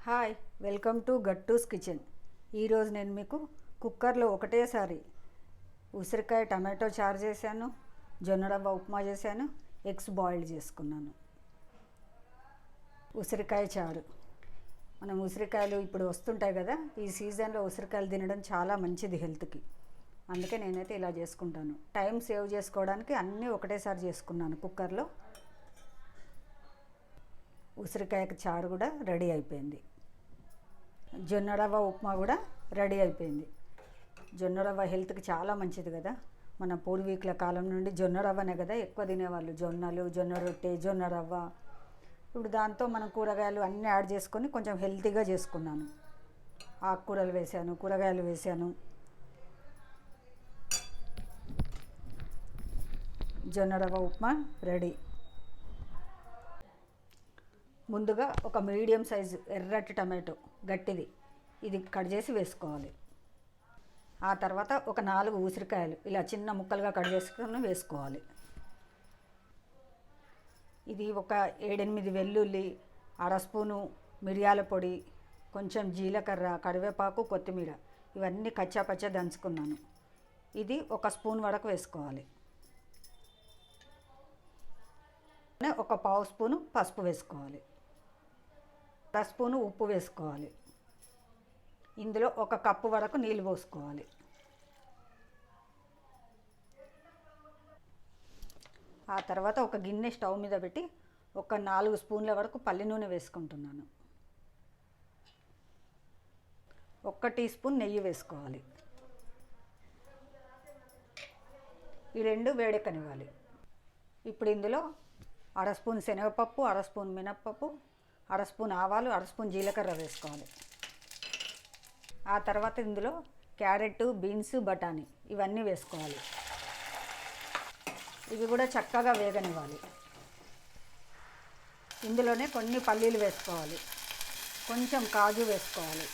Hi, welcome to Gattu's kitchen. ఈరోజు నేను మీకు కుక్కర్లో ఒకటేసారి ఉసిరికాయ టమాటో చారు చేశాను, జొన్న రవ్వ ఉప్మా చేశాను, ఎగ్స్ బాయిల్డ్ చేసుకున్నాను. ఉసిరికాయ చారు. మనం ఉసిరికాయలు ఇప్పుడు వస్తుంటాయి కదా, ఈ సీజన్లో ఉసిరికాయలు తినడం చాలా మంచిది హెల్త్కి. అందుకే నేనైతే ఇలా చేసుకుంటాను. టైం సేవ్ చేసుకోవడానికి అన్నీ ఒకటేసారి చేసుకున్నాను కుక్కర్లో. ఉసిరికాయ చారు కూడా రెడీ అయిపోయింది. జొన్న రవ్వ ఉప్మా కూడా రెడీ అయిపోయింది. జొన్న రవ్వ హెల్త్కి చాలా మంచిది కదా. మన పూర్వీకుల కాలం నుండి జొన్న రవ్వనే కదా ఎక్కువ తినేవాళ్ళు. జొన్నలు, జొన్న రొట్టె, జొన్న రవ్వ. ఇప్పుడు దాంతో మనం కూరగాయలు అన్నీ యాడ్ చేసుకొని కొంచెం హెల్తీగా చేసుకున్నాను. ఆకుకూరలు వేసాను, కూరగాయలు వేసాను. జొన్న రవ్వ ఉప్మా రెడీ. ముందుగా ఒక మీడియం సైజు ఎర్రటి టమాటో గట్టిది, ఇది కట్ చేసి వేసుకోవాలి. ఆ తర్వాత ఒక 4 ఉసిరికాయలు ఇలా చిన్న ముక్కలుగా కట్ చేసుకొని వేసుకోవాలి. ఇది ఒక 7-8 వెల్లుల్లి, అర స్పూను మిరియాల పొడి, కొంచెం జీలకర్ర, కరివేపాకు, కొత్తిమీర ఇవన్నీ కచ్చాపచ్చా దంచుకున్నాను. ఇది 1 స్పూన్ వరకు వేసుకోవాలి. ఒక పావు స్పూను పసుపు వేసుకోవాలి. అర స్పూను ఉప్పు వేసుకోవాలి. ఇందులో 1 కప్పు వరకు నీళ్ళు పోసుకోవాలి. ఆ తర్వాత ఒక గిన్నె స్టవ్ మీద పెట్టి ఒక 4 స్పూన్ల వరకు పల్లి నూనె వేసుకుంటున్నాను. 1 టీ స్పూన్ నెయ్యి వేసుకోవాలి. ఈ రెండు వేడెక్కనివ్వాలి. ఇప్పుడు ఇందులో అర స్పూన్ శనగపప్పు, అర స్పూన్ మినప్పప్పు, అర స్పూన్ ఆవాలు, అర స్పూన్ జీలకర్ర వేసుకోవాలి. ఆ తర్వాత ఇందులో క్యారెట్, బీన్స్, బఠానీ ఇవన్నీ వేసుకోవాలి. ఇవి కూడా చక్కగా వేగనివ్వాలి. ఇందులోనే కొన్ని పల్లీలు వేసుకోవాలి, కొంచెం కాజు వేసుకోవాలి.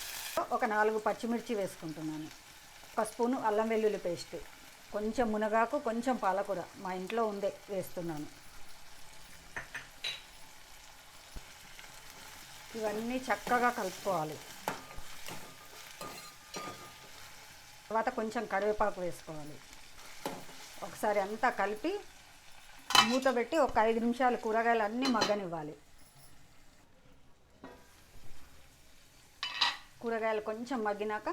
ఒక 4 పచ్చిమిర్చి వేసుకుంటున్నాను. 1 స్పూను అల్లం వెల్లుల్లి పేస్ట్, కొంచెం మునగాకు, కొంచెం పాలకూర మా ఇంట్లో ఉందే వేస్తున్నాను. ఇవన్నీ చక్కగా కలుపుకోవాలి. తర్వాత కొంచెం కరివేపాకు వేసుకోవాలి. ఒకసారి అంతా కలిపి మూత పెట్టి ఒక 5 నిమిషాలు కూరగాయలు అన్నీ మగ్గనివ్వాలి. కూరగాయలు కొంచెం మగ్గినాక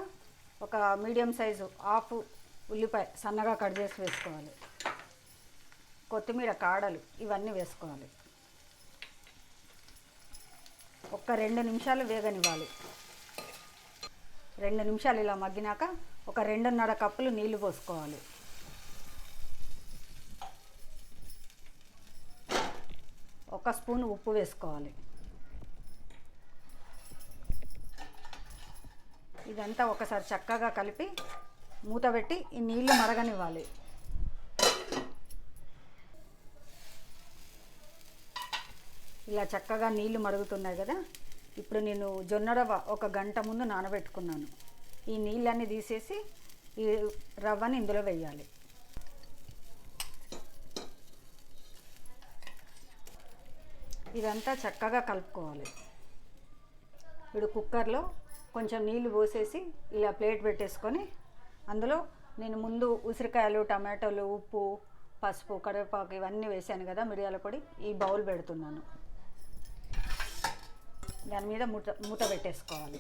ఒక మీడియం సైజు హాఫ్ ఉల్లిపాయ సన్నగా కట్ చేసి వేసుకోవాలి. కొత్తిమీర కాడలు ఇవన్నీ వేసుకోవాలి. ఒక 2 నిమిషాలు వేగనివ్వాలి. 2 నిమిషాలు ఇలా మగ్గినాక ఒక 2.5 కప్పులు నీళ్లు పోసుకోవాలి. ఒక స్పూన్ ఉప్పు వేసుకోవాలి. ఇదంతా ఒకసారి చక్కగా కలిపి మూత పెట్టి ఈ నీళ్లు మరగనివ్వాలి. ఇలా చక్కగా నీళ్లు మరుగుతున్నాయి కదా. ఇప్పుడు నేను జొన్న రవ్వ 1 గంట ముందు నానబెట్టుకున్నాను. ఈ నీళ్ళన్నీ తీసేసి ఈ రవ్వని ఇందులో వేయాలి. ఇదంతా చక్కగా కలుపుకోవాలి. ఇప్పుడు కుక్కర్లో కొంచెం నీళ్లు పోసేసి ఇలా ప్లేట్ పెట్టేసుకొని అందులో నేను ముందు ఉసిరికాయలు, టమాటోలు, ఉప్పు, పసుపు, కరివేపాకు ఇవన్నీ వేసాను కదా, మిరియాల పొడి, ఈ బౌల్ పెడుతున్నాను. దాని మీద మూత పెట్టేసుకోవాలి.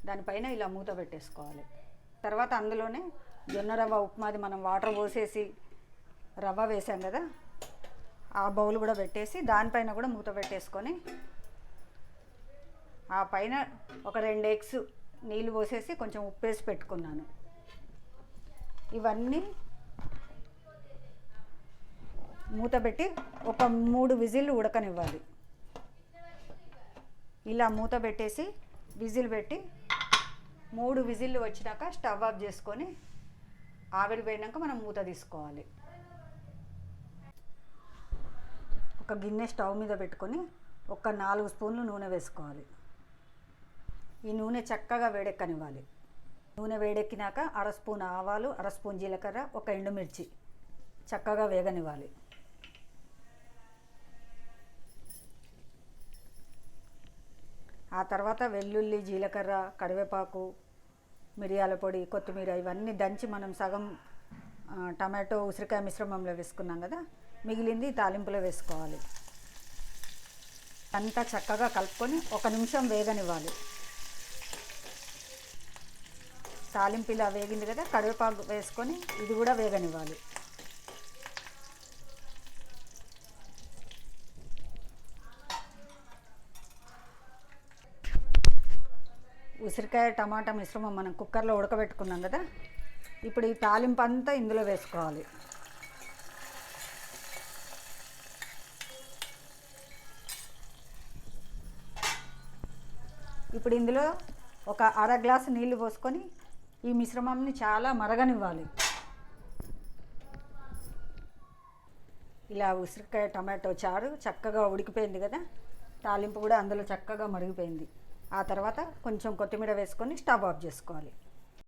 దానిపైన ఇలా మూత పెట్టేసుకోవాలి. తర్వాత అందులోనే జొన్న రవ్వ ఉప్మాది మనం వాటర్ పోసేసి రవ్వ వేసాం కదా, ఆ బౌల్ కూడా పెట్టేసి దానిపైన కూడా మూత పెట్టేసుకొని ఆ పైన ఒక 2 ఎగ్స్ నీళ్ళు పోసేసి కొంచెం ఉప్పేసి పెట్టుకున్నాను. ఇవన్నీ మూత పెట్టి ఒక 3 విజిల్లు ఉడకనివ్వాలి. ఇలా మూత పెట్టేసి విజిల్ పెట్టి 3 విజిల్లు వచ్చినాక స్టవ్ ఆఫ్ చేసుకొని ఆవిరి పోయినాక మనం మూత తీసుకోవాలి. ఒక గిన్నె స్టవ్ మీద పెట్టుకొని ఒక 4 స్పూన్లు నూనె వేసుకోవాలి. ఈ నూనె చక్కగా వేడెక్కనివ్వాలి. నూనె వేడెక్కినాక అర స్పూన్ ఆవాలు, అర స్పూన్ జీలకర్ర, ఒక ఎండుమిర్చి చక్కగా వేగనివ్వాలి. ఆ తర్వాత వెల్లుల్లి, జీలకర్ర, కరివేపాకు, మిరియాల పొడి, కొత్తిమీర ఇవన్నీ దంచి మనం సగం టమాటో ఉసిరికాయ మిశ్రమంలో వేసుకున్నాం కదా, మిగిలింది తాలింపులో వేసుకోవాలి. అంతా చక్కగా కలుపుకొని 1 నిమిషం వేగనివ్వాలి. తాలింపు ఇలా వేగింది కదా, కరివేపాకు వేసుకొని ఇది కూడా వేగనివ్వాలి. ఉసిరికాయ టమాటా మిశ్రమం మనం కుక్కర్లో ఉడకబెట్టుకున్నాం కదా, ఇప్పుడు ఈ తాలింపు అంతా ఇందులో వేసుకోవాలి. ఇప్పుడు ఇందులో ఒక 1/2 గ్లాసు నీళ్లు పోసుకొని ఈ మిశ్రమాన్ని చాలా మరగనివ్వాలి. ఇలా ఉసిరికాయ టమాటో చారు చక్కగా ఉడికిపోయింది కదా, తాలింపు కూడా అందులో చక్కగా మరిగిపోయింది. ఆ తర్వాత కొంచెం కొత్తిమీర వేసుకొని స్టవ్ ఆఫ్ చేసుకోవాలి.